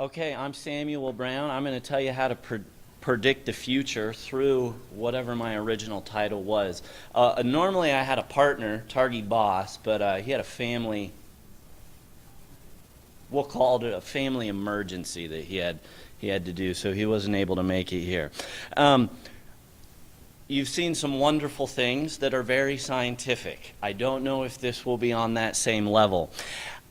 Okay, I'm Samuel Brown. I'm going to tell you how to predict the future through whatever my original title was. Normally I had a partner, Targi Boss, but he had a family, we'll call it a family emergency that he had to do, so he wasn't able to make it here. You've seen some wonderful things that are very scientific. I don't know if this will be on that same level.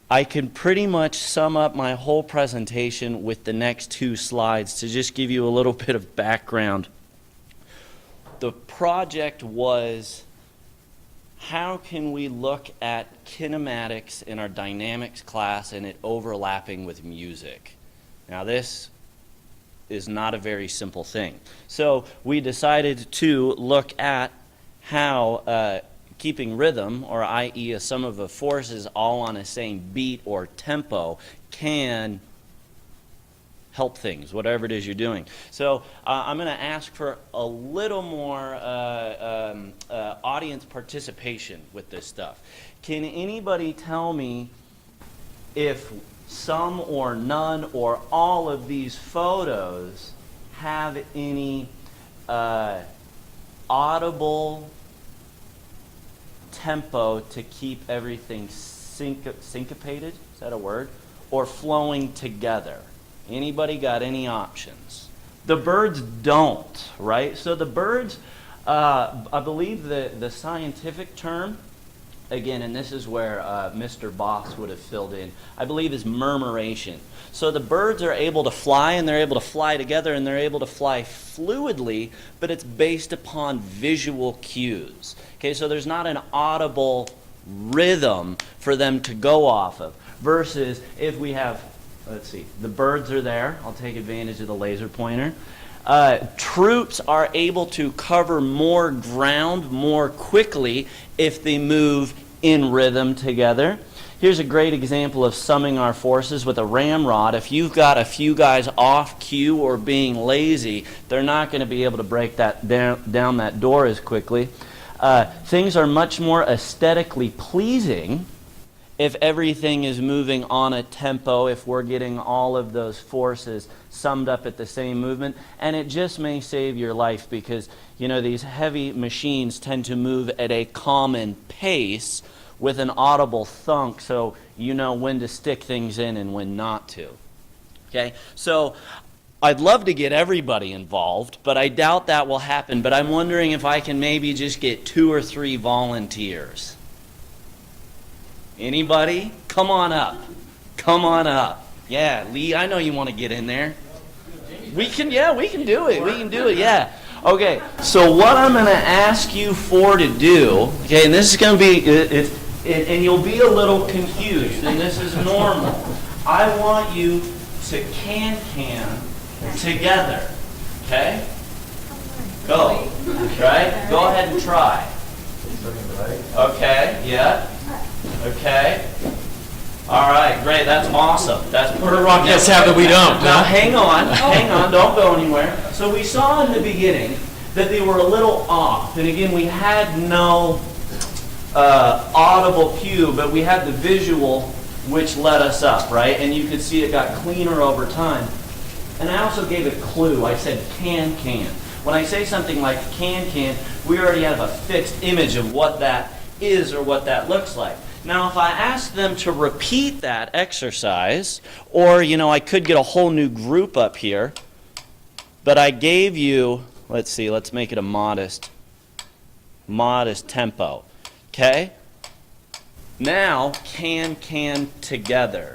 I can pretty much sum up my whole presentation with the next two slides to just give you a little bit of background. The project was, how can we look at kinematics in our dynamics class and it overlapping with music? Now this is not a very simple thing. So we decided to look at how keeping rhythm, or i.e. a sum of the forces all on the same beat or tempo, can help things, whatever it is you're doing. So I'm going to ask for a little more audience participation with this stuff. Can anybody tell me if some or none or all of these photos have any audible tempo to keep everything syncopated, is that a word, or flowing together? Anybody got any options? The birds don't, right? So the birds, I believe the scientific term, again, and this is where Mr. Boss would have filled in, I believe is murmuration. So the birds are able to fly, and they're able to fly together, and they're able to fly fluidly, but it's based upon visual cues. Okay, so there's not an audible rhythm for them to go off of. Versus if we have, let's see, the birds are there. I'll take advantage of the laser pointer. Troops are able to cover more ground more quickly if they move in rhythm together. Here's a great example of summing our forces with a ramrod. If you've got a few guys off cue or being lazy, they're not going to be able to break that down that door as quickly. Things are much more aesthetically pleasing if everything is moving on a tempo, if we're getting all of those forces summed up at the same movement. And it just may save your life because, you know, these heavy machines tend to move at a common pace with an audible thunk, so you know when to stick things in and when not to. Okay, so I'd love to get everybody involved, but I doubt that will happen. But I'm wondering if I can maybe just get 2 or 3 volunteers. Anybody? Come on up. Come on up. Yeah, Lee, I know you want to get in there. We can do it. We can do it, yeah. Okay, so what I'm going to ask you for to do, okay, and this is going to be, and you'll be a little confused, and this is normal. I want you to can together, okay? Go. Right? Go ahead and try. Okay, yeah. Okay. All right, great. That's awesome. That's perfect. Rock us have that we don't. Now hang on, don't go anywhere. So we saw in the beginning that they were a little off, and again we had no audible cue, but we had the visual which led us up, right? And you could see it got cleaner over time. And I also gave a clue. I said can. When I say something like can, we already have a fixed image of what that is or what that looks like. Now, if I ask them to repeat that exercise, or, you know, I could get a whole new group up here, but I gave you, let's see, let's make it a modest tempo. Okay? Now, can together.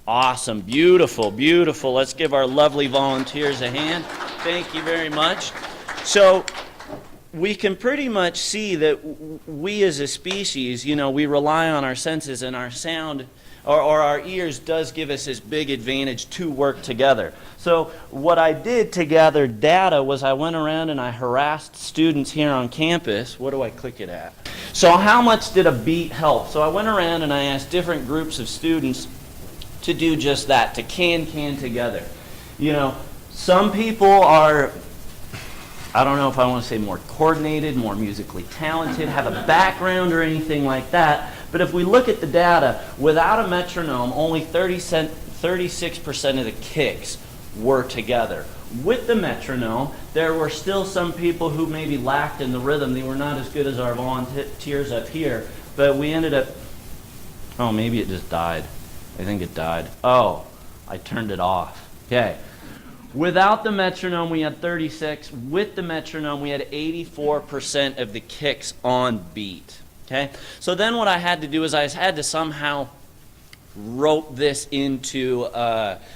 Awesome, beautiful, beautiful. Let's give our lovely volunteers a hand. Thank you very much. So we can pretty much see that we as a species, you know, we rely on our senses, and our sound or our ears does give us this big advantage to work together. So what I did to gather data was I went around and I harassed students here on campus. What do I click it at? So how much did a beat help? So I went around and I asked different groups of students to do just that, to can together. You know, some people are I don't know if I want to say more coordinated, more musically talented, have a background or anything like that. But if we look at the data, without a metronome, only 36% of the kicks were together. With the metronome, there were still some people who maybe lacked in the rhythm. They were not as good as our volunteers up here. But we ended up, oh, maybe it just died. I think it died. Oh, I turned it off. Okay. Without the metronome, we had 36. With the metronome, we had 84% of the kicks on beat. Okay? So then what I had to do is I had to somehow wrote this into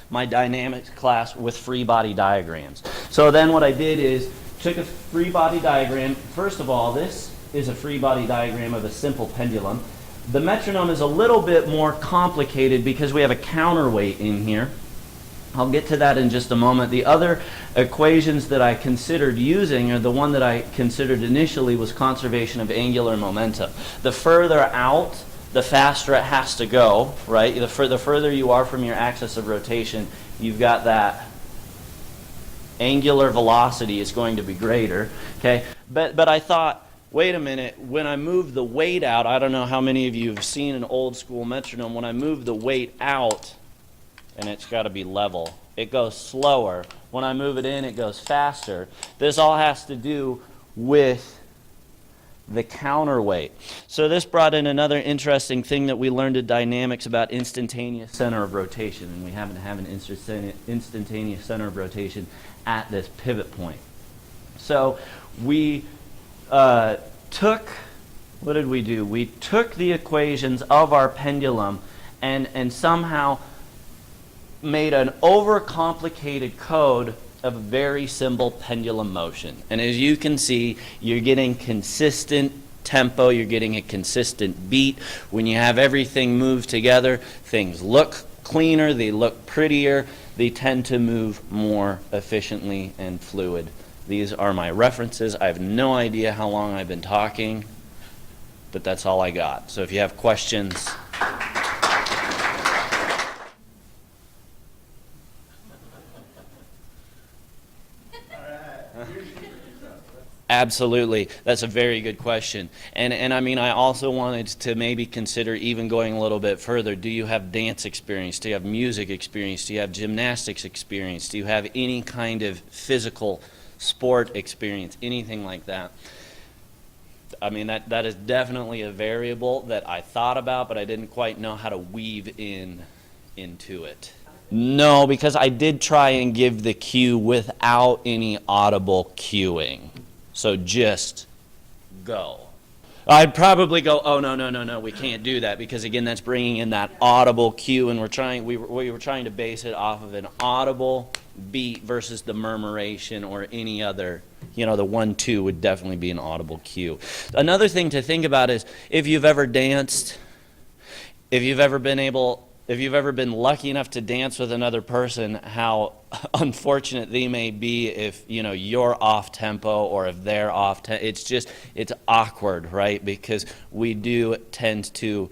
my dynamics class with free body diagrams. So then what I did is took a free body diagram. First of all, this is a free body diagram of a simple pendulum. The metronome is a little bit more complicated because we have a counterweight in here. I'll get to that in just a moment. The other equations that I considered using, or the one that I considered initially, was conservation of angular momentum. The further out, the faster it has to go, right? The further you are from your axis of rotation, you've got that angular velocity is going to be greater, okay? But I thought, wait a minute, when I move the weight out, I don't know how many of you have seen an old school metronome, when I move the weight out, and it's got to be level, it goes slower. When I move it in, it goes faster. This all has to do with the counterweight. So this brought in another interesting thing that we learned in dynamics about instantaneous center of rotation, and we happen to have an instantaneous center of rotation at this pivot point. So we took, what did we do? We took the equations of our pendulum and somehow made an overcomplicated code of a very simple pendulum motion. And as you can see, you're getting consistent tempo, you're getting a consistent beat. When you have everything move together, things look cleaner, they look prettier, they tend to move more efficiently and fluid. These are my references. I have no idea how long I've been talking, but that's all I got. So if you have questions. Absolutely. That's a very good question. And I mean, I also wanted to maybe consider even going a little bit further. Do you have dance experience? Do you have music experience? Do you have gymnastics experience? Do you have any kind of physical sport experience? Anything like that? I mean, that is definitely a variable that I thought about, but I didn't quite know how to weave into it. No, because I did try and give the cue without any audible cueing. So just go. I'd probably go, oh, no, we can't do that, because again, that's bringing in that audible cue, and we were trying to base it off of an audible beat versus the murmuration or any other, the 1-2 would definitely be an audible cue. Another thing to think about is if you've ever danced, if you've ever been lucky enough to dance with another person, how unfortunate they may be if you're off tempo or if they're off tempo. It's awkward, right? Because we do tend to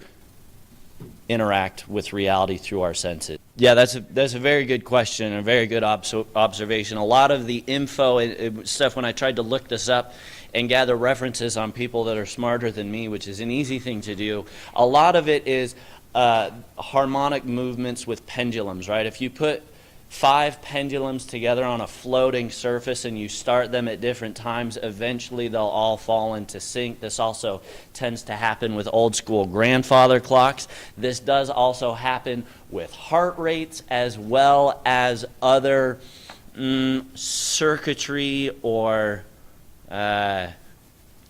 interact with reality through our senses. Yeah, that's a very good question, a very good observation. A lot of the info and stuff, when I tried to look this up and gather references on people that are smarter than me, which is an easy thing to do, a lot of it is harmonic movements with pendulums, right? If you put 5 pendulums together on a floating surface and you start them at different times, eventually they'll all fall into sync. This also tends to happen with old school grandfather clocks. This does also happen with heart rates as well as other circuitry or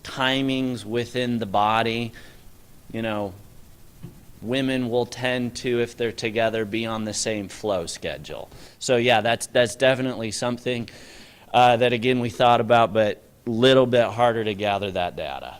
timings within the body. Women will tend to, if they're together, be on the same flow schedule. So yeah, that's definitely something that, again, we thought about, but a little bit harder to gather that data.